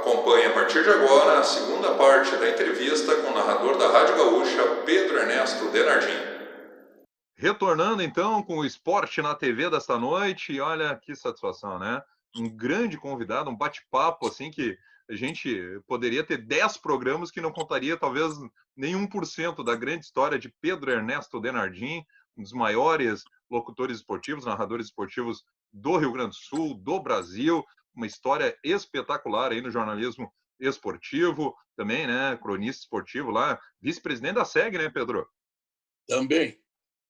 Acompanhe a partir de agora a segunda parte da entrevista com o narrador da Rádio Gaúcha, Pedro Ernesto Denardim. Retornando então com o esporte na TV desta noite, e olha que satisfação, né? Um grande convidado, um bate-papo assim que a gente poderia ter 10 programas que não contaria talvez nem 1% da grande história de Pedro Ernesto Denardim, um dos maiores locutores esportivos, narradores esportivos do Rio Grande do Sul, do Brasil, uma história espetacular aí no jornalismo esportivo, também, né? Cronista esportivo lá, vice-presidente da SEG, né, Pedro? Também.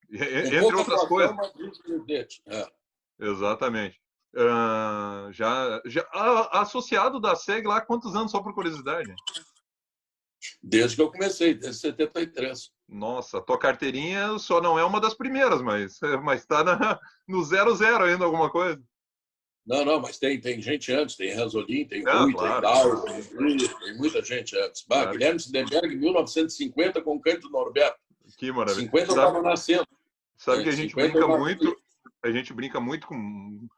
Com Entre pouca outras atuação, coisas. mas vice-presidente. Exatamente. Já associado da SEG lá, quantos anos, só por curiosidade? Desde que eu comecei, desde 73. Nossa, tua carteirinha só não é uma das primeiras, mas está no 00 ainda alguma coisa. Não, mas tem gente antes, tem Ranzolin, tem Rui, Claro, tem Dal, claro, tem muita gente antes. claro. Guilherme Sindenberg, 1950, com Cândido Norberto. Que maravilha. 50 eu estava nascendo. Sabe que a gente 50 brinca muito, com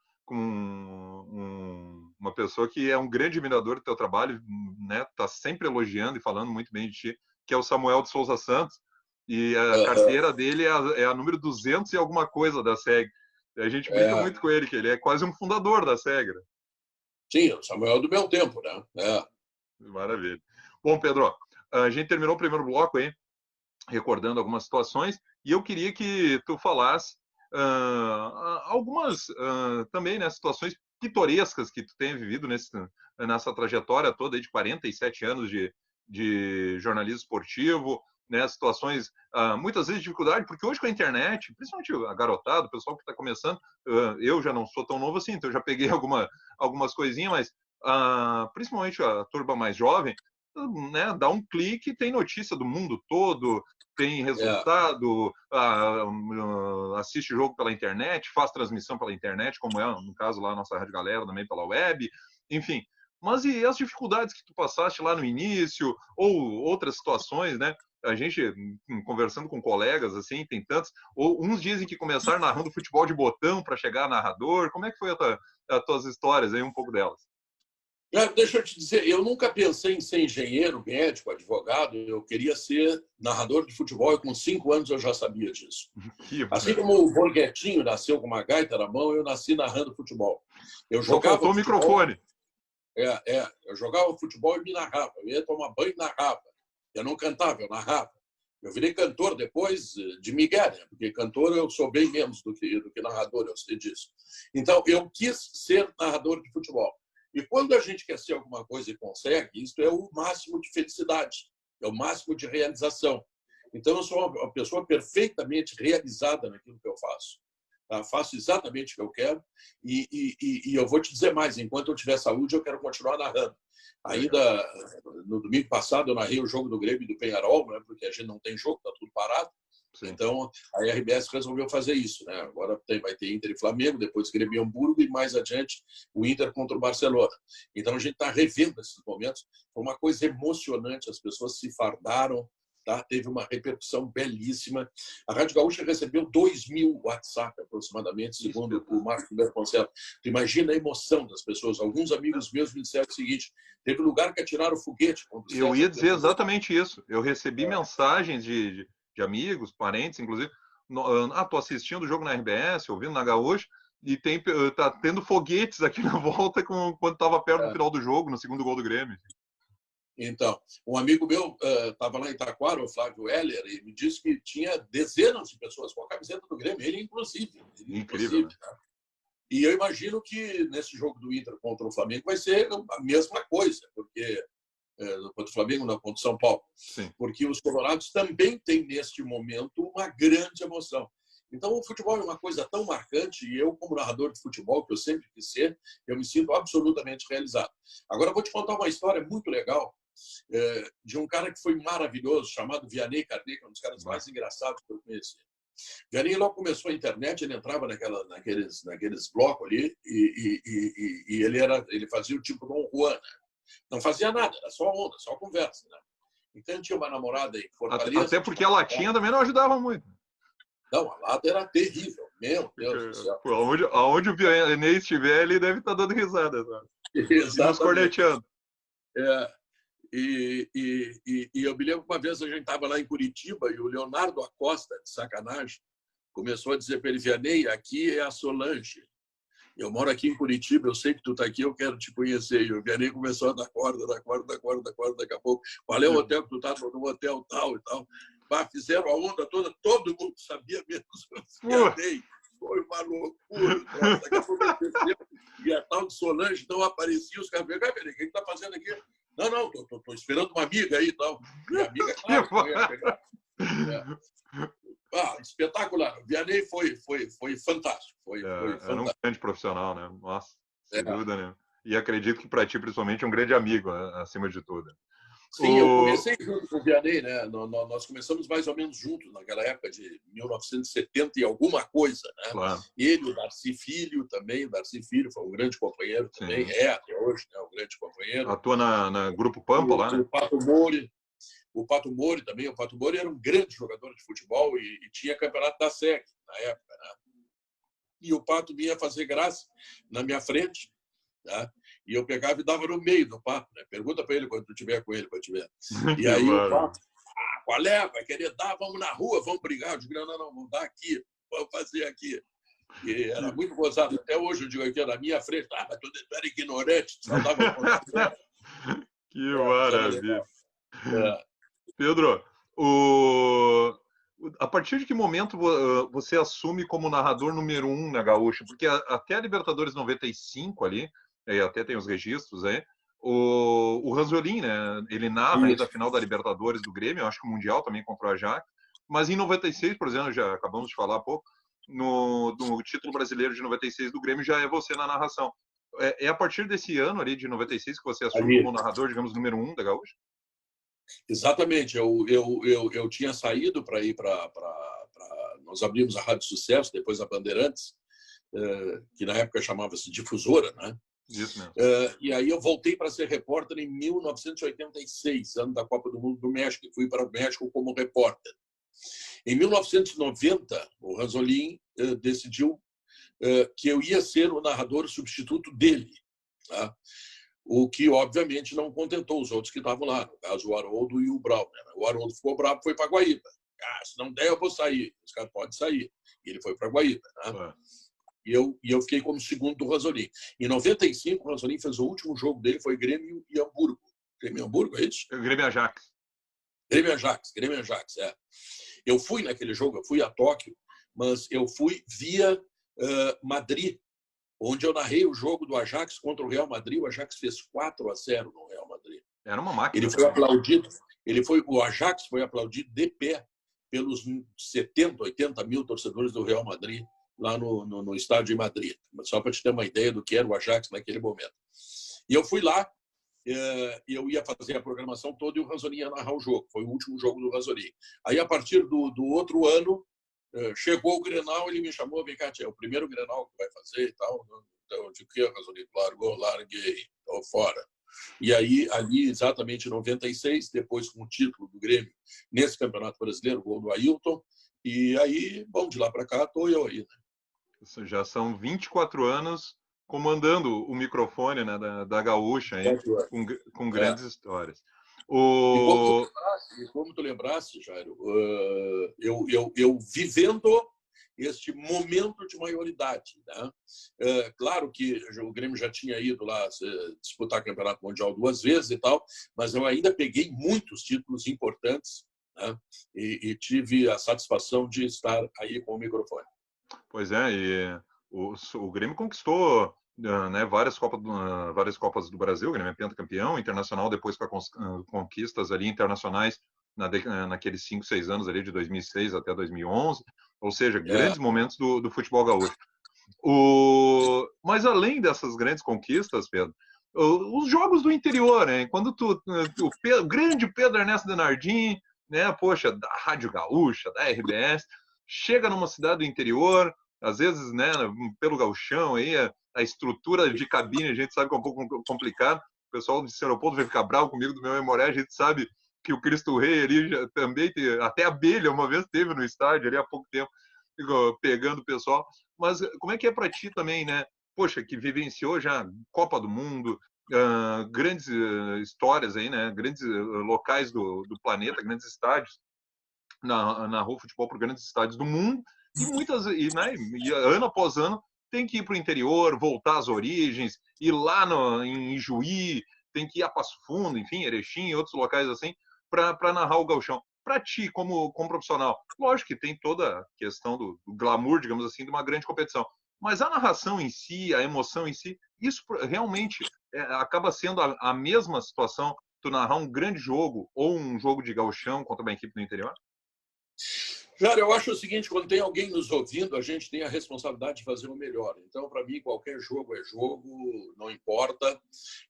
uma pessoa que é um grande admirador do teu trabalho, né? Tá sempre elogiando e falando muito bem de ti, que é o Samuel de Souza Santos, e a carteira dele é a número 200 e alguma coisa da SEG. A gente brinca muito com ele, que ele é quase um fundador da SEG. Né? Sim, o Samuel do meu tempo, né? Maravilha. Bom, Pedro, a gente terminou o primeiro bloco aí, recordando algumas situações, e eu queria que tu falasse algumas também, né, situações pitorescas que tu tem vivido nessa trajetória toda aí de 47 anos de jornalismo esportivo, né, situações, muitas vezes de dificuldade, porque hoje com a internet, principalmente a garotada, o pessoal que está começando, eu já não sou tão novo assim, então eu já peguei algumas coisinhas, mas principalmente a turma mais jovem, né, dá um clique, tem notícia do mundo todo, tem resultado, assiste jogo pela internet, faz transmissão pela internet, como é no caso lá a nossa Rádio Galera, também pela web, enfim. Mas e as dificuldades que tu passaste lá no início, ou outras situações, né? A gente, conversando com colegas, assim, tem tantos, ou uns dizem que começaram narrando futebol de botão para chegar a narrador. Como é que foi as tuas histórias aí, um pouco delas? Deixa eu te dizer, eu nunca pensei em ser engenheiro, médico, advogado. Eu queria ser narrador de futebol e com 5 anos eu já sabia disso. Assim como o Borghettino nasceu com uma gaita na mão, eu nasci narrando futebol. Eu Só jogava faltou o futebol, microfone. Eu jogava futebol e me narrava. Eu ia tomar banho e narrava. Eu não cantava, eu narrava. Eu virei cantor depois de Miguel, né? Porque cantor eu sou bem menos do que narrador, eu sei disso. Então, eu quis ser narrador de futebol. E quando a gente quer ser alguma coisa e consegue, isso é o máximo de felicidade, é o máximo de realização. Então, eu sou uma pessoa perfeitamente realizada naquilo que eu faço. Faço exatamente o que eu quero e eu vou te dizer mais, enquanto eu tiver saúde, eu quero continuar narrando. Ainda no domingo passado, eu narrei o jogo do Grêmio e do Peñarol, né, porque a gente não tem jogo, está tudo parado. Sim. Então, a RBS resolveu fazer isso. Né? Agora vai ter Inter e Flamengo, depois Grêmio e Hamburgo e mais adiante o Inter contra o Barcelona. Então, a gente está revendo esses momentos. Foi uma coisa emocionante, as pessoas se fardaram, tá? Teve uma repercussão belíssima. A Rádio Gaúcha recebeu 2.000 WhatsApp aproximadamente, segundo o Marco Berconcello. Tu imagina a emoção das pessoas. Alguns amigos meus me disseram o seguinte, teve lugar que atiraram foguete. Eu ia dizer exatamente isso. Eu recebi mensagens de amigos, parentes, inclusive. Tô assistindo o jogo na RBS, ouvindo na Gaúcha, e tá tendo foguetes aqui na volta quando estava perto do final do jogo, no segundo gol do Grêmio. Então, um amigo meu estava lá em Taquara, o Flávio Heller, e me disse que tinha dezenas de pessoas com a camiseta do Grêmio, ele inclusive. Incrível, né? E eu imagino que nesse jogo do Inter contra o Flamengo vai ser a mesma coisa, porque contra o Flamengo, não, contra o São Paulo. Sim. Porque os colorados também têm, neste momento, uma grande emoção. Então, o futebol é uma coisa tão marcante e eu, como narrador de futebol, que eu sempre quis ser, eu me sinto absolutamente realizado. Agora, eu vou te contar uma história muito legal de um cara que foi maravilhoso, chamado Vianney Carneiro, um dos caras mais engraçados que eu conheci. Vianney logo começou a internet, ele entrava naqueles blocos ali e ele fazia o tipo Dom Juan, né? Não fazia nada, era só onda, só conversa. Né? Então, ele tinha uma namorada em Fortaleza. Até porque a latinha também não ajudava muito. Não, a lata era terrível. Meu Deus do céu. Pô, aonde o Vianney estiver, ele deve estar dando risada. Sabe? E nos corneteando. É, e eu me lembro que uma vez a gente estava lá em Curitiba e o Leonardo Acosta, de sacanagem, começou a dizer para ele: Vianney, aqui é a Solange. Eu moro aqui em Curitiba, eu sei que tu está aqui, eu quero te conhecer. E o Vianney começou a dar corda, daqui a pouco. Qual é o hotel que tu está? No hotel tal e tal. Bah, fizeram a onda toda, todo mundo sabia mesmo o Vianney. Foi uma loucura. Daqui a pouco aconteceu. E a tal de Solange não aparecia. Os caras falaram: Vianney, o que está fazendo aqui? Não, estou esperando uma amiga aí e tal. E a amiga, claro, que não ia pegar. Espetacular. O Vianney foi fantástico. Foi Era um grande profissional, né? Nossa, sem dúvida, né? E acredito que para ti, principalmente, é um grande amigo, acima de tudo. Sim, eu comecei junto com o Vianney, né? Nós começamos mais ou menos juntos, naquela época de 1970 e alguma coisa, né? Claro. Ele, o Darcy Filho também. O Darcy Filho foi um grande companheiro também, até hoje, né? Um grande companheiro. Atua na Grupo Pampa lá, né? O Pato Mori também. O Pato Mori era um grande jogador de futebol e tinha campeonato da SEC na época, né? E o Pato vinha fazer graça na minha frente, tá? E eu pegava e dava no meio do Pato, né? Pergunta para ele quando tu estiver com ele, quando tiver. E aí o Pato: qual é? Vai querer dar? Vamos na rua, vamos brigar. Eu digo: não, vamos dar aqui, vamos fazer aqui. E era muito gozado. Até hoje eu digo aqui, na minha frente: mas tu era ignorante, só dava conta. Que maravilha. Pedro, a partir de que momento você assume como narrador número 1 na Gaúcha? Porque até a Libertadores 95 ali, até tem os registros aí, o Ranzolin, né? Ele narra aí da final da Libertadores do Grêmio, eu acho que o Mundial também contra o Ajax, mas em 96, por exemplo, já acabamos de falar há pouco, no título brasileiro de 96 do Grêmio já é você na narração. É a partir desse ano ali de 96 que você assume como narrador, digamos, número 1 da Gaúcha? Exatamente. Eu tinha saído para ir para... Nós abrimos a Rádio Sucesso, depois a Bandeirantes, que na época chamava-se Difusora, né? Isso mesmo. E aí eu voltei para ser repórter em 1986, ano da Copa do Mundo do México, e fui para o México como repórter. Em 1990, o Ranzolin decidiu que eu ia ser o narrador substituto dele, tá? O que, obviamente, não contentou os outros que estavam lá, no caso, o Haroldo e o Brau. O Haroldo ficou bravo, foi para Guaíba. Se não der, eu vou sair. Os caras podem sair. E ele foi para Guaíba, né? E eu fiquei como segundo do Ranzolin. Em 95, o Ranzolin fez o último jogo dele, foi Grêmio e Hamburgo. Grêmio e Hamburgo, é isso? Grêmio e Ajax. Grêmio e Ajax, é. Eu fui naquele jogo, eu fui a Tóquio, mas eu fui via Madrid, onde eu narrei o jogo do Ajax contra o Real Madrid. O Ajax fez 4-0 no Real Madrid. Era uma máquina. Ele foi aplaudido. O Ajax foi aplaudido de pé pelos 70, 80 mil torcedores do Real Madrid lá no estádio de Madrid. Só para te ter uma ideia do que era o Ajax naquele momento. E eu fui lá, e eu ia fazer a programação toda e o Ranzolin ia narrar o jogo. Foi o último jogo do Ranzolin. Aí, a partir do outro ano, chegou o Grenal, ele me chamou: vem cá, tia, é o primeiro Grenal que vai fazer e tal. Então, de que, Ranzolin? Larguei, estou fora. E aí, ali, exatamente em 96, depois com o título do Grêmio nesse Campeonato Brasileiro, gol do Ailton, e aí, bom, de lá para cá, estou eu aí, né? Isso já são 24 anos comandando o microfone, né, da Gaúcha, hein, com grandes histórias. E como tu lembraste, Jairo, eu vivendo este momento de maioridade, né? Claro que o Grêmio já tinha ido lá disputar Campeonato Mundial 2 vezes e tal, mas eu ainda peguei muitos títulos importantes, né? E tive a satisfação de estar aí com o microfone. Pois é, e o Grêmio conquistou, né, várias Copas do Brasil. O Grêmio é pentacampeão internacional, depois com as conquistas ali internacionais naqueles 5, 6 anos ali de 2006 até 2011, ou seja, grandes momentos do futebol gaúcho. Mas além dessas grandes conquistas, Pedro, os jogos do interior, né? Quando o grande Pedro Ernesto Denardim, né, poxa, da Rádio Gaúcha, da RBS, chega numa cidade do interior, às vezes, né, pelo gauchão, aí, a estrutura de cabine a gente sabe que é um pouco complicado. O pessoal de São Leopoldo vai ficar bravo comigo do meu Memoré, a gente sabe que o Cristo Rei ali também, até a Abelha uma vez teve no estádio ali há pouco tempo, pegando o pessoal. Mas como é que é para ti também, né? Poxa, que vivenciou já Copa do Mundo, grandes histórias aí, né? Grandes locais do planeta, grandes estádios, narrou futebol por grandes estádios do mundo né, e ano após ano tem que ir para o interior, voltar às origens, ir lá em Ijuí, tem que ir a Passo Fundo, enfim, Erechim e outros locais assim, para narrar o gauchão. Para ti, como profissional, lógico que tem toda a questão do glamour, digamos assim, de uma grande competição, mas a narração em si, a emoção em si, isso realmente acaba sendo a mesma situação, tu narrar um grande jogo ou um jogo de gauchão contra uma equipe do interior? Cara, eu acho o seguinte, quando tem alguém nos ouvindo, a gente tem a responsabilidade de fazer o melhor. Então, para mim, qualquer jogo é jogo, não importa.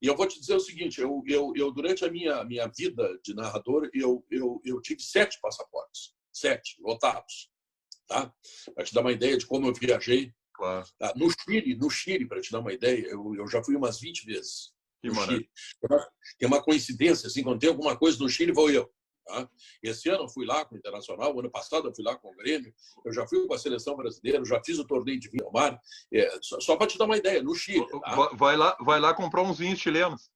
E eu vou te dizer o seguinte, eu durante a minha vida de narrador, eu tive 7 passaportes. 7, lotados. Tá? Para te dar uma ideia de como eu viajei. Claro. Tá? No Chile, para te dar uma ideia, eu já fui umas 20 vezes Que no maravilha. Chile. Tem uma coincidência, assim, quando tem alguma coisa no Chile, vou eu. Tá? Esse ano eu fui lá com o Internacional, o ano passado eu fui lá com o Grêmio, eu já fui com a seleção brasileira, eu já fiz o torneio de vinho ao mar. Só para te dar uma ideia, no Chile. Tá? Vai lá comprar uns vinhos chilenos.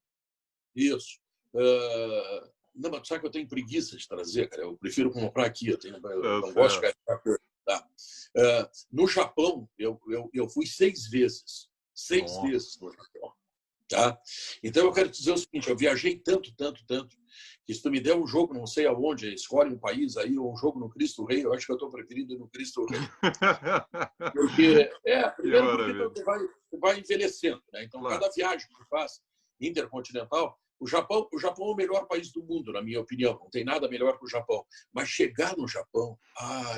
Isso. Não, mas sabe que eu tenho preguiça de trazer, cara? Eu prefiro comprar aqui, eu não gosto de gastar coisa. Tá? No Japão, eu fui 6 vezes. 6 vezes no Japão. Tá? Então, eu quero te dizer o seguinte, eu viajei tanto, que se tu me der um jogo, não sei aonde, escolhe um país aí, ou um jogo no Cristo Rei, eu acho que eu estou preferindo ir no Cristo Rei. Porque, primeiro porque tu vai envelhecendo. Né? Então, claro, cada viagem que tu faz intercontinental, o Japão é o melhor país do mundo, na minha opinião. Não tem nada melhor que o Japão. Mas chegar no Japão,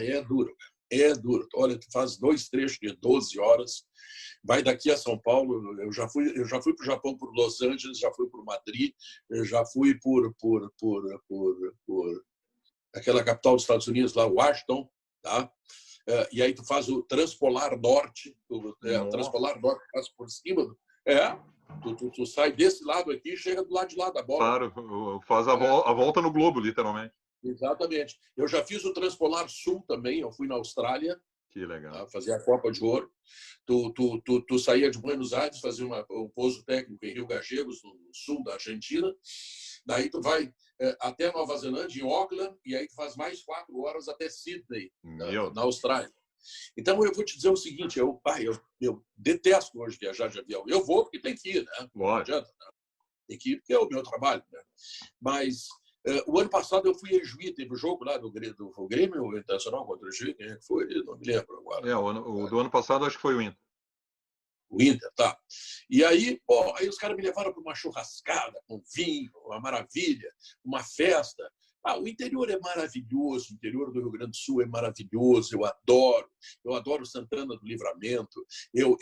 é duro, cara. É duro. Olha, tu faz 2 trechos de 12 horas, vai daqui a São Paulo. Eu já fui para o Japão por Los Angeles, já fui por Madrid, eu já fui por aquela capital dos Estados Unidos, lá, Washington, tá? E aí tu faz o Transpolar Norte, o Transpolar Norte passa por cima tu sai desse lado aqui e chega do lado de lá da bola. Claro, faz a volta no globo, literalmente. Exatamente. Eu já fiz o Transpolar Sul também, eu fui na Austrália. Que legal. Fazer a Copa de Ouro. Tu saía de Buenos Aires, fazia um pouso técnico em Rio Gallegos, no sul da Argentina. Daí tu vai até Nova Zelândia, em Auckland, e aí tu faz mais 4 horas até Sydney, na Austrália. Então, eu vou te dizer o seguinte, eu detesto hoje viajar de avião. Eu vou porque tem que ir, né? Não adianta, né? Tem que ir porque é o meu trabalho, né? Mas o ano passado eu fui em Juí, teve o jogo lá do Grêmio, o Internacional contra o Juí, quem é que foi? Não me lembro agora. O do ano passado acho que foi o Inter. O Inter, tá. E aí, aí os caras me levaram para uma churrascada com vinho, uma maravilha, uma festa. O interior é maravilhoso, o interior do Rio Grande do Sul é maravilhoso, eu adoro Santana do Livramento. Eu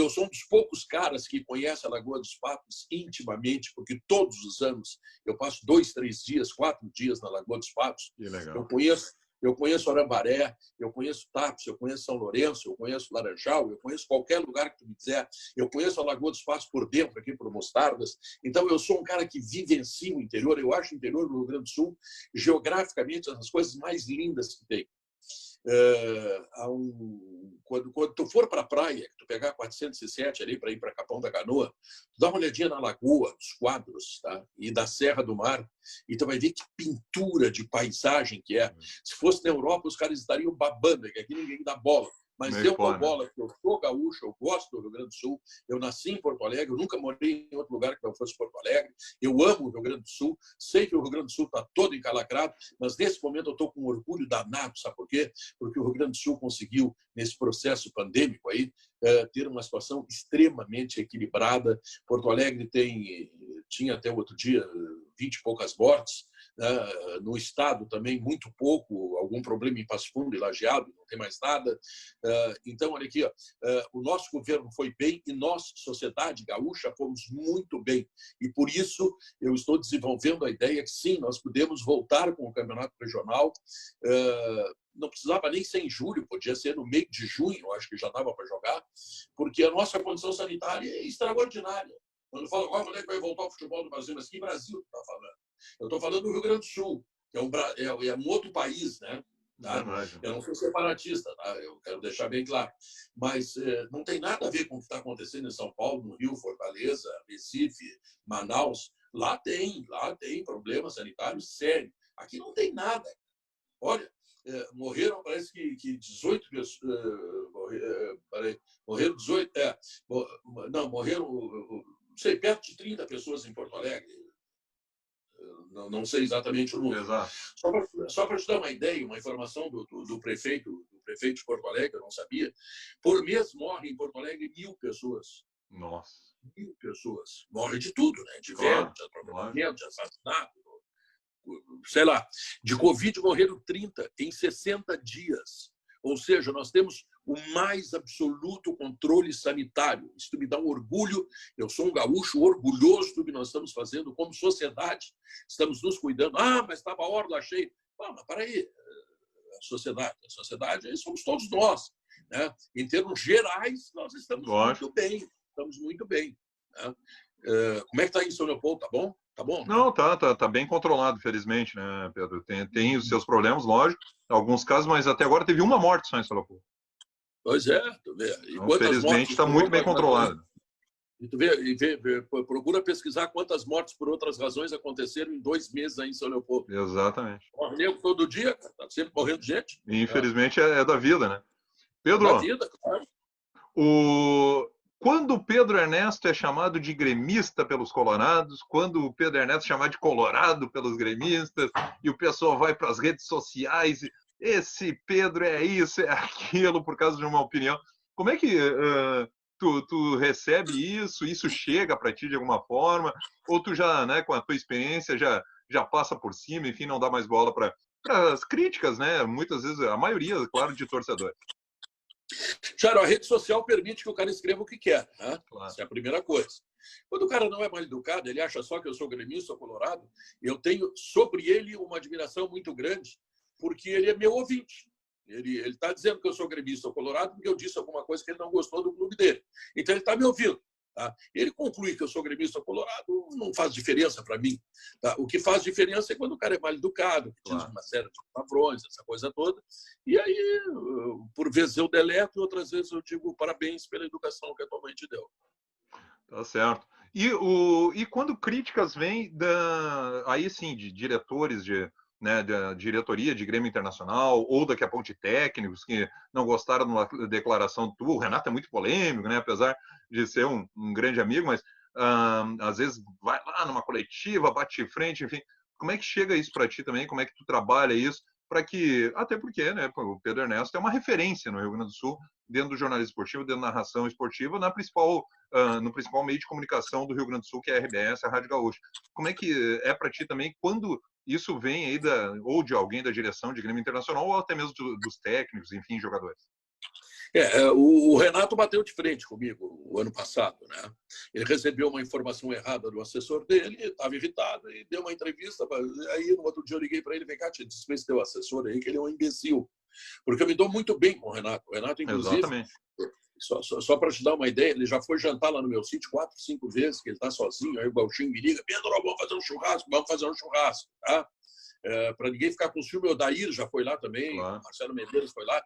sou um dos poucos caras que conhece a Lagoa dos Patos intimamente, porque todos os anos eu passo 2, 3 dias, 4 dias na Lagoa dos Patos. Que legal. Eu conheço Arambaré, eu conheço Tapes, eu conheço São Lourenço, eu conheço Laranjal, eu conheço qualquer lugar que tu me quiser. Eu conheço a Lagoa dos Patos por dentro, aqui por Mostardas. Então, eu sou um cara que vivencia o interior. Eu acho o interior do Rio Grande do Sul, geograficamente, as coisas mais lindas que tem. Quando tu for para a praia, tu pegar 407 ali para ir para Capão da Canoa, tu dá uma olhadinha na lagoa, dos quadros, tá? E da Serra do Mar, e tu vai ver que pintura de paisagem que é. Se fosse na Europa, os caras estariam babando, que aqui ninguém dá bola. Mas eu dou bola, porque eu sou gaúcho, eu gosto do Rio Grande do Sul, eu nasci em Porto Alegre, eu nunca morei em outro lugar que não fosse Porto Alegre, eu amo o Rio Grande do Sul, sei que o Rio Grande do Sul está todo encalacrado, mas nesse momento eu estou com um orgulho danado, sabe por quê? Porque o Rio Grande do Sul conseguiu, nesse processo pandêmico aí, ter uma situação extremamente equilibrada. Porto Alegre tinha até outro dia 20 e poucas mortes, no estado também muito pouco, algum problema em Passo Fundo e Lajeado, não tem mais nada. Então, olha aqui, o nosso governo foi bem e nós, sociedade gaúcha, fomos muito bem. E por isso eu estou desenvolvendo a ideia que sim, nós podemos voltar com o campeonato regional. Não precisava nem ser em julho, podia ser no meio de junho, acho que já dava para jogar, porque a nossa condição sanitária é extraordinária. Quando eu falo, quando é que vai voltar o futebol do Brasil? Mas que Brasil tu está falando? Eu estou falando do Rio Grande do Sul, que é um outro país, né? Tá? Verdade. Eu não sou separatista, tá? Eu quero deixar bem claro. Mas não tem nada a ver com o que está acontecendo em São Paulo, no Rio, Fortaleza, Recife, Manaus. Lá tem problemas sanitários sérios. Aqui não tem nada. Olha, morreram, parece que 18 pessoas. Morreram 18. Não, morreram, não sei, perto de 30 pessoas em Porto Alegre. Não sei exatamente o número. Exato. Só para te dar uma ideia, uma informação do prefeito de Porto Alegre, eu não sabia. Por mês morrem em Porto Alegre 1.000 pessoas. Nossa. 1.000 pessoas. Morrem de tudo, né? De Claro, velho, de atropelamento, de assassinato. Sei lá, de Covid morreram 30 em 60 dias. Ou seja, nós temos o mais absoluto controle sanitário. Isso me dá um orgulho. Eu sou um gaúcho orgulhoso do que nós estamos fazendo como sociedade. Estamos nos cuidando. Ah, mas estava a orla cheia. Ah, mas para aí. A sociedade somos todos nós. Né? Em termos gerais, nós estamos muito bem. Estamos muito bem. Né? Como é que está aí em São Leopoldo? Tá bom? Tá bom? Não, tá bem controlado, felizmente, né, Pedro? Tem os seus problemas, lógico, alguns casos, mas até agora teve uma morte só em São Leopoldo. Pois é, tu vê. E então, quantas felizmente mortes está muito bem controlado. E tu procura pesquisar quantas mortes por outras razões aconteceram em 2 meses aí em São Leopoldo. Exatamente. Morre nego todo dia, cara. Tá sempre morrendo gente. E, infelizmente é da vida, né? Pedro, É da vida, claro. Quando o Pedro Ernesto é chamado de gremista pelos colorados, quando o Pedro Ernesto é chamado de colorado pelos gremistas, e o pessoal vai para as redes sociais, esse Pedro é isso, é aquilo, por causa de uma opinião. Como é que tu recebe isso? Isso chega para ti de alguma forma? Ou tu já, né, com a tua experiência, já passa por cima, enfim, não dá mais bola para as críticas, né? Muitas vezes, a maioria, claro, de torcedores. Claro, a rede social permite que o cara escreva o que quer. Né? Claro. Essa é a primeira coisa. Quando o cara não é mal educado, ele acha só que eu sou gremista ou colorado, eu tenho sobre ele uma admiração muito grande, porque ele é meu ouvinte. Ele está dizendo que eu sou gremista ou colorado porque eu disse alguma coisa que ele não gostou do clube dele. Então, ele está me ouvindo. Tá? Ele conclui que eu sou gremista ou colorado, não faz diferença para mim. Tá? O que faz diferença é quando o cara é mal educado, que diz uma série de palavrões, essa coisa toda. E aí, por vezes eu deleto, e outras vezes eu digo parabéns pela educação que a tua mãe te deu. Tá certo. E quando críticas vêm aí sim, de diretores da diretoria de Grêmio Internacional, ou daqui a pouco de técnicos que não gostaram de uma declaração tua, o Renato é muito polêmico, né? Apesar de ser um grande amigo, mas às vezes vai lá numa coletiva, bate de frente, enfim. Como é que chega isso para ti também? Como é que tu trabalha isso? Até porque, né, o Pedro Ernesto é uma referência no Rio Grande do Sul, dentro do jornalismo esportivo, dentro da narração esportiva, no principal meio de comunicação do Rio Grande do Sul, que é a RBS, a Rádio Gaúcha. Como é que é para ti também quando isso vem aí ou de alguém da direção de Grêmio Internacional ou até mesmo dos técnicos, enfim, jogadores? O Renato bateu de frente comigo o ano passado, né? Ele recebeu uma informação errada do assessor dele, estava irritado e deu uma entrevista. Aí, no outro dia, eu liguei para ele: vem cá, te desfez teu assessor aí, que ele é um imbecil. Porque eu me dou muito bem com o Renato. O Renato, inclusive, exatamente. Só para te dar uma ideia, ele já foi jantar lá no meu sítio 4, 5 vezes, que ele está sozinho. Aí o Gauchinho me liga: Pedro, vamos fazer um churrasco, tá? Para ninguém ficar com ciúme, o Daír já foi lá também, claro. O Marcelo Medeiros foi lá.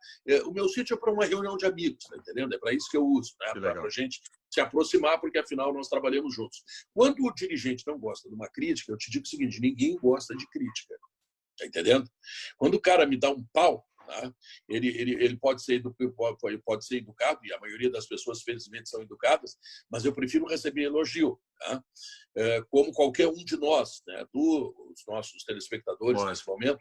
O meu sítio é para uma reunião de amigos, tá entendendo? É para isso que eu uso, né? Para a gente se aproximar, porque afinal nós trabalhamos juntos. Quando o dirigente não gosta de uma crítica, eu te digo o seguinte: ninguém gosta de crítica, tá entendendo? Quando o cara me dá um pau, tá? Ele pode ser educado, e a maioria das pessoas, felizmente, são educadas, mas eu prefiro receber elogio, tá? Como qualquer um de nós, né? Os nossos telespectadores, nesse momento,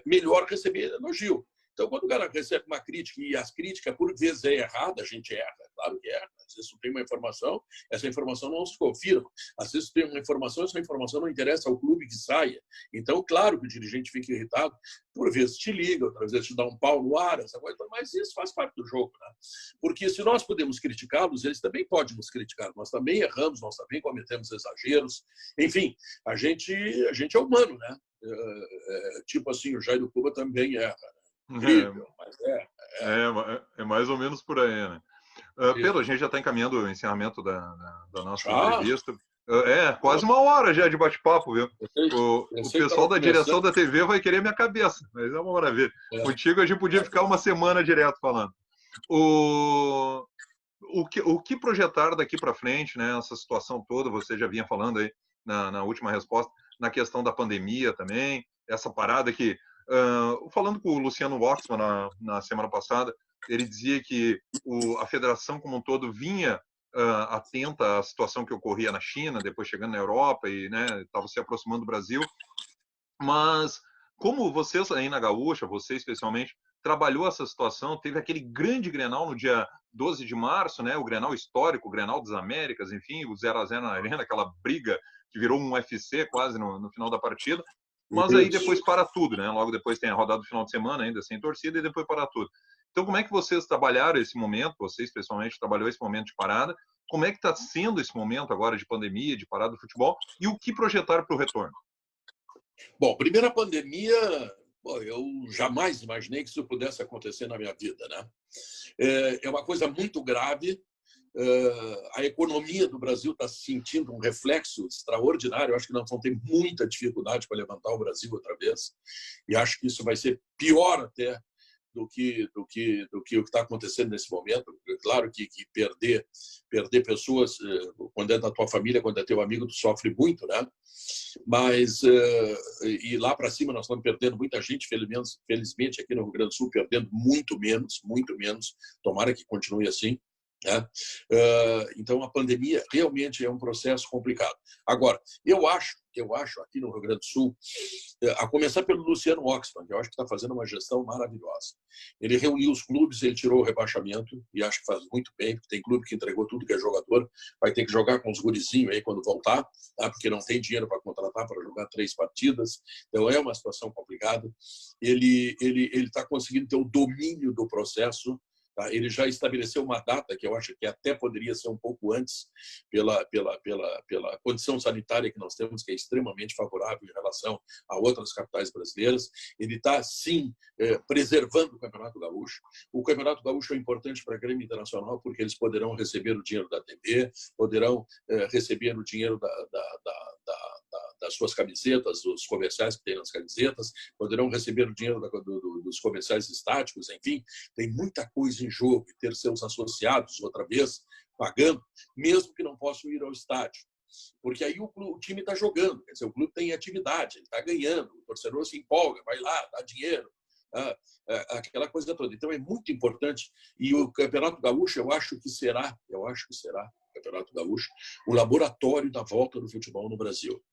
melhor receber elogio. Então, quando o cara recebe uma crítica, e as críticas, por vezes, é errada, a gente erra, claro que erra. Às vezes, tu tem uma informação, essa informação não se confirma. Às vezes, tu tem uma informação, essa informação não interessa ao clube que saia. Então, claro que o dirigente fica irritado, por vezes te liga, outras vezes te dá um pau no ar, essa coisa, mas isso faz parte do jogo, né? Porque se nós podemos criticá-los, eles também podem nos criticar. Nós também erramos, nós também cometemos exageros. Enfim, a gente é humano, né? Tipo assim, o Jair do Cuba também erra. Incrível, mas é mais ou menos por aí, né? Pedro, a gente já está encaminhando o encerramento da nossa entrevista. Quase uma hora já de bate-papo, viu? O sei que pessoal estava da direção começando. da TV vai querer minha cabeça, mas é uma maravilha. É, Contigo a gente podia ficar uma semana direto falando. O, o que projetar daqui para frente, né? Essa situação toda, você já vinha falando aí na última resposta, na questão da pandemia também, essa parada que, falando com o Luciano Oxman na semana passada, ele dizia que a federação como um todo vinha atenta à situação que ocorria na China, depois chegando na Europa e estava se aproximando do Brasil, mas como vocês aí na Gaúcha, você especialmente, trabalhou essa situação, teve aquele grande Grenal no dia 12 de março, né? O Grenal histórico, o Grenal das Américas, enfim, o 0-0 na arena, aquela briga que virou um UFC quase no final da partida. Mas aí depois para tudo, né? Logo depois tem a rodada do final de semana ainda sem torcida e depois para tudo. Então, como é que vocês trabalharam esse momento? Você especialmente trabalhou esse momento de parada. Como é que está sendo esse momento agora de pandemia, de parada do futebol? E o que projetaram para o retorno? Bom, primeira pandemia, eu jamais imaginei que isso pudesse acontecer na minha vida, né? É uma coisa muito grave. A economia do Brasil está sentindo um reflexo extraordinário. Eu acho que nós vamos ter muita dificuldade para levantar o Brasil outra vez. E acho que isso vai ser pior até do que o que está acontecendo nesse momento. Claro que perder pessoas, quando é da tua família, quando é teu amigo, tu sofre muito, né? Mas, e lá para cima nós estamos perdendo muita gente, felizmente aqui no Rio Grande do Sul, perdendo muito menos. Tomara que continue assim. Né? Então, a pandemia realmente é um processo complicado. Agora, eu acho aqui no Rio Grande do Sul, a começar pelo Luciano Oxman, que eu acho que está fazendo uma gestão maravilhosa. Ele reuniu os clubes, ele tirou o rebaixamento, e acho que faz muito bem, porque tem clube que entregou tudo que é jogador, vai ter que jogar com os gurizinhos aí quando voltar, tá? Porque não tem dinheiro para contratar para jogar 3 partidas, então é uma situação complicada. Ele está conseguindo ter o domínio do processo. Ele já estabeleceu uma data que eu acho que até poderia ser um pouco antes, pela condição sanitária que nós temos, que é extremamente favorável em relação a outras capitais brasileiras. Ele está, sim, preservando o Campeonato Gaúcho. O Campeonato Gaúcho é importante para a Grêmio Internacional porque eles poderão receber o dinheiro da TV, poderão receber o dinheiro das suas camisetas, dos comerciais que tem nas camisetas, poderão receber o dinheiro dos comerciais estáticos, enfim, tem muita coisa em jogo, e ter seus associados outra vez pagando, mesmo que não possam ir ao estádio. Porque aí o time está jogando, quer dizer, o clube tem atividade, ele está ganhando, o torcedor se empolga, vai lá, dá dinheiro, aquela coisa toda. Então é muito importante, e o Campeonato Gaúcho eu acho que será, o Campeonato Gaúcho, o laboratório da volta do futebol no Brasil.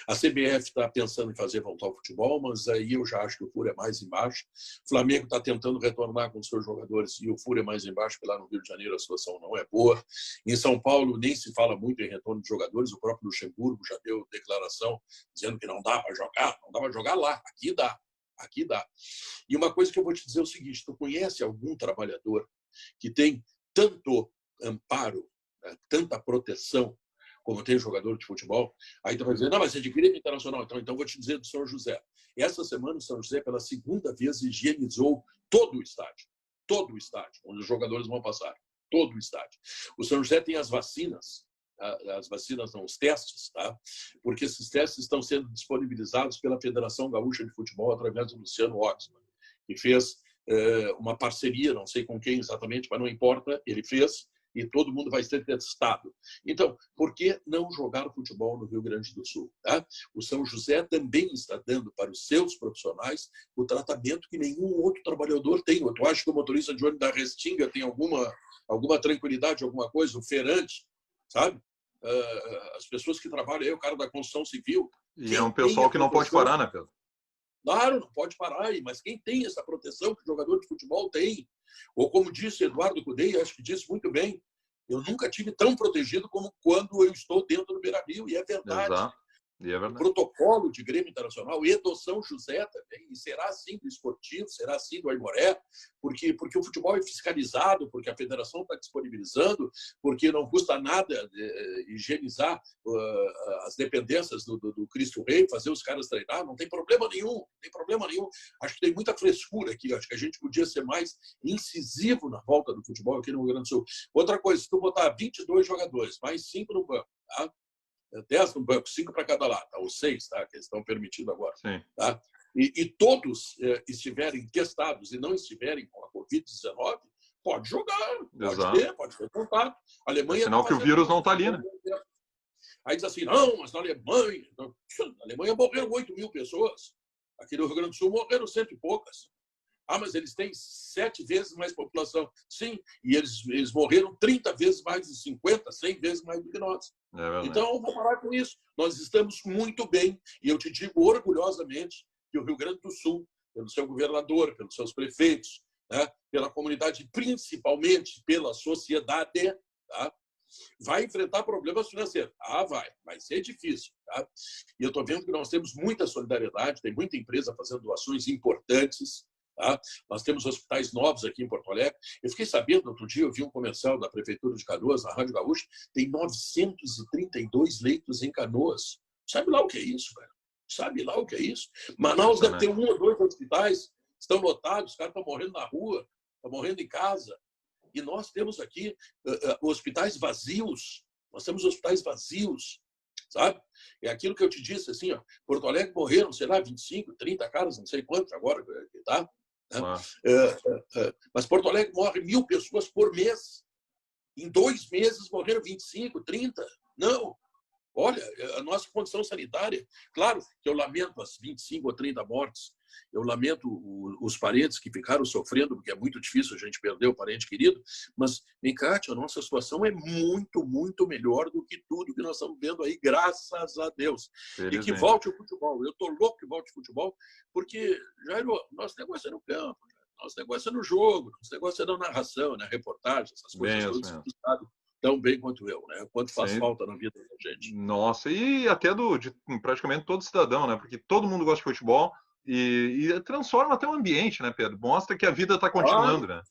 A CBF está pensando em fazer voltar ao futebol, mas aí eu já acho que o furo é mais embaixo. O Flamengo está tentando retornar com os seus jogadores e o furo é mais embaixo, porque lá no Rio de Janeiro a situação não é boa. Em São Paulo nem se fala muito em retorno de jogadores. O próprio Luxemburgo já deu declaração dizendo que não dá para jogar lá. Aqui dá. E uma coisa que eu vou te dizer é o seguinte: tu conhece algum trabalhador que tem tanto amparo, né, tanta proteção como tem jogador de futebol? Aí tu vai dizer, não, mas é de Grêmio Internacional. Então vou te dizer do São José. Essa semana o São José, pela segunda vez, higienizou todo o estádio, onde os jogadores vão passar, todo o estádio. O São José tem as vacinas não, os testes, tá? Porque esses testes estão sendo disponibilizados pela Federação Gaúcha de Futebol através do Luciano Oxman, que fez uma parceria, não sei com quem exatamente, mas não importa, ele fez, e todo mundo vai ser testado. Então, por que não jogar futebol no Rio Grande do Sul? Tá? O São José também está dando para os seus profissionais o tratamento que nenhum outro trabalhador tem. Tu acha que o motorista de ônibus da Restinga tem alguma tranquilidade, alguma coisa? O feirante, sabe? As pessoas que trabalham aí, o cara da construção civil. E é um pessoal que não pode parar, né, Pedro? Claro, não pode parar, mas quem tem essa proteção que o jogador de futebol tem? Ou como disse Eduardo Cudê, acho que disse muito bem, eu nunca tive tão protegido como quando eu estou dentro do Beira-Rio, e é verdade. Exato. E é verdade. O protocolo de Grêmio Internacional e do São José também, e será assim do Esportivo, será assim do Aimoré, porque o futebol é fiscalizado, porque a federação está disponibilizando, porque não custa nada higienizar as dependências do Cristo Rei, fazer os caras treinar, não tem problema nenhum, Acho que tem muita frescura aqui, acho que a gente podia ser mais incisivo na volta do futebol aqui no Rio Grande do Sul. Outra coisa, se tu botar 22 jogadores, mais 5 no banco, tá? 10 no banco, 5 para cada lado, tá? Ou 6, tá? Que eles estão permitindo agora. Sim. Tá? E todos estiverem testados e não estiverem com a Covid-19, pode jogar, pode ter contato. A Alemanha sinal que o vírus não está ali, né? Aí diz assim, não, mas na Alemanha... Na Alemanha morreram 8 mil pessoas. Aqui no Rio Grande do Sul morreram 100 e poucas. Ah, mas eles têm 7 vezes mais população. Sim, e eles morreram 30 vezes mais, 50, 100 vezes mais do que nós. Então, vamos parar com isso. Nós estamos muito bem, e eu te digo orgulhosamente que o Rio Grande do Sul, pelo seu governador, pelos seus prefeitos, né, pela comunidade, principalmente pela sociedade, tá, vai enfrentar problemas financeiros. Vai ser difícil. Tá? E eu estou vendo que nós temos muita solidariedade, tem muita empresa fazendo doações importantes. Tá? Nós temos hospitais novos aqui em Porto Alegre. Eu fiquei sabendo, outro dia, eu vi um comercial da Prefeitura de Canoas, na Rádio Gaúcha, tem 932 leitos em Canoas. Sabe lá o que é isso, cara? Sabe lá o que é isso? Manaus deve ter 1 ou 2 hospitais, estão lotados, os caras estão morrendo na rua, estão morrendo em casa. E nós temos aqui hospitais vazios. Nós temos hospitais vazios, sabe? É aquilo que eu te disse, assim, ó, Porto Alegre morreram, sei lá, 25, 30 caras, não sei quantos agora, tá? Mas Porto Alegre morre 1.000 pessoas por mês. Em 2 meses morreram 25, 30. Não. Olha, a nossa condição sanitária, claro que eu lamento as 25 ou 30 mortes, eu lamento os parentes que ficaram sofrendo, porque é muito difícil a gente perder o parente querido, mas, Cátia, a nossa situação é muito, muito melhor do que tudo que nós estamos vendo aí, graças a Deus. E que volte o futebol. Eu estou louco que volte o futebol, porque, Jairo, nosso negócio é no campo, nosso negócio é no jogo, nosso negócio é na narração, na reportagem, essas coisas todas que tu sabe tão bem quanto eu, né? Quanto faz falta na vida da gente. Nossa, e até de praticamente todo cidadão, né? Porque todo mundo gosta de futebol e transforma até o ambiente, né, Pedro? Mostra que a vida está continuando, né?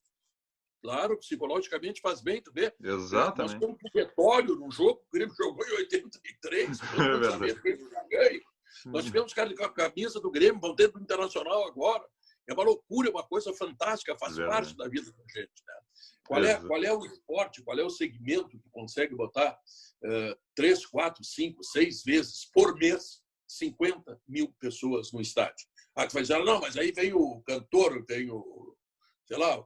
Claro, psicologicamente faz bem, tu vê. Exatamente. Nós temos um petróleo no jogo, o Grêmio jogou em 83, nós tivemos caras com a camisa do Grêmio, vão ter do Internacional agora. É uma loucura, é uma coisa fantástica, faz parte da vida da gente, né? Qual é o esporte, qual é o segmento que consegue botar 3, 4, 5, 6 vezes por mês 50 mil pessoas no estádio? Ah, tu vai dizer, não, mas aí vem o cantor, tem o, sei lá,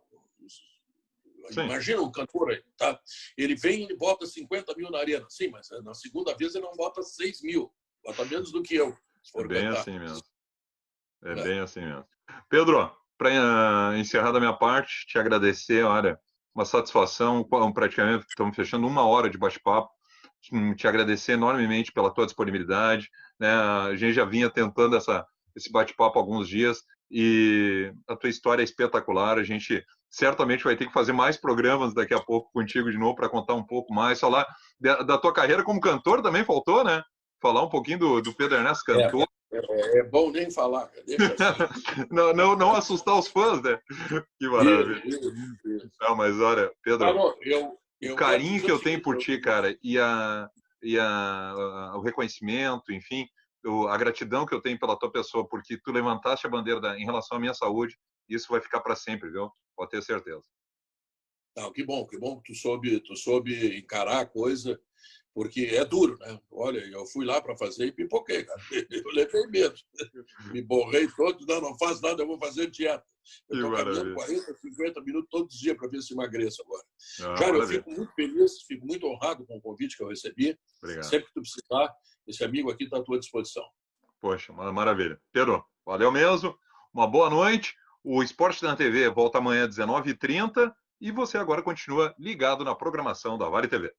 imagina um cantor aí, tá? Ele vem e bota 50 mil na arena. Sim, mas na segunda vez ele não bota 6 mil, bota menos do que eu. É bem assim mesmo. Bem assim mesmo. Pedro, para encerrar da minha parte, te agradecer, olha, uma satisfação, praticamente estamos fechando 1 hora de bate-papo, te agradecer enormemente pela tua disponibilidade, né? A gente já vinha tentando esse bate-papo há alguns dias e a tua história é espetacular, a gente certamente vai ter que fazer mais programas daqui a pouco contigo de novo para contar um pouco mais, falar da tua carreira como cantor também faltou, né? Falar um pouquinho do Pedro Ernesto cantor. É bom nem falar, deixa assim. não assustar os fãs, né? Que maravilha. Isso. Não, mas olha, Pedro, o carinho que eu tenho por ti, cara, e o reconhecimento, enfim, a gratidão que eu tenho pela tua pessoa, porque tu levantaste a bandeira em relação à minha saúde, isso vai ficar para sempre, viu? Pode ter certeza. Não, que bom que tu soube encarar a coisa, porque é duro, né? Olha, eu fui lá para fazer e pipoquei, cara. Eu levei medo. Me borrei todo, não faço nada, eu vou fazer dieta. Eu estou caminhando 40, 50 minutos todos os dias para ver se emagreço agora. Cara, eu fico muito feliz, fico muito honrado com o convite que eu recebi. Obrigado. Sempre que tu precisar, esse amigo aqui está à tua disposição. Poxa, maravilha. Pedro, valeu mesmo. Uma boa noite. O Esporte na TV volta amanhã às 19h30 e você agora continua ligado na programação da Vale TV.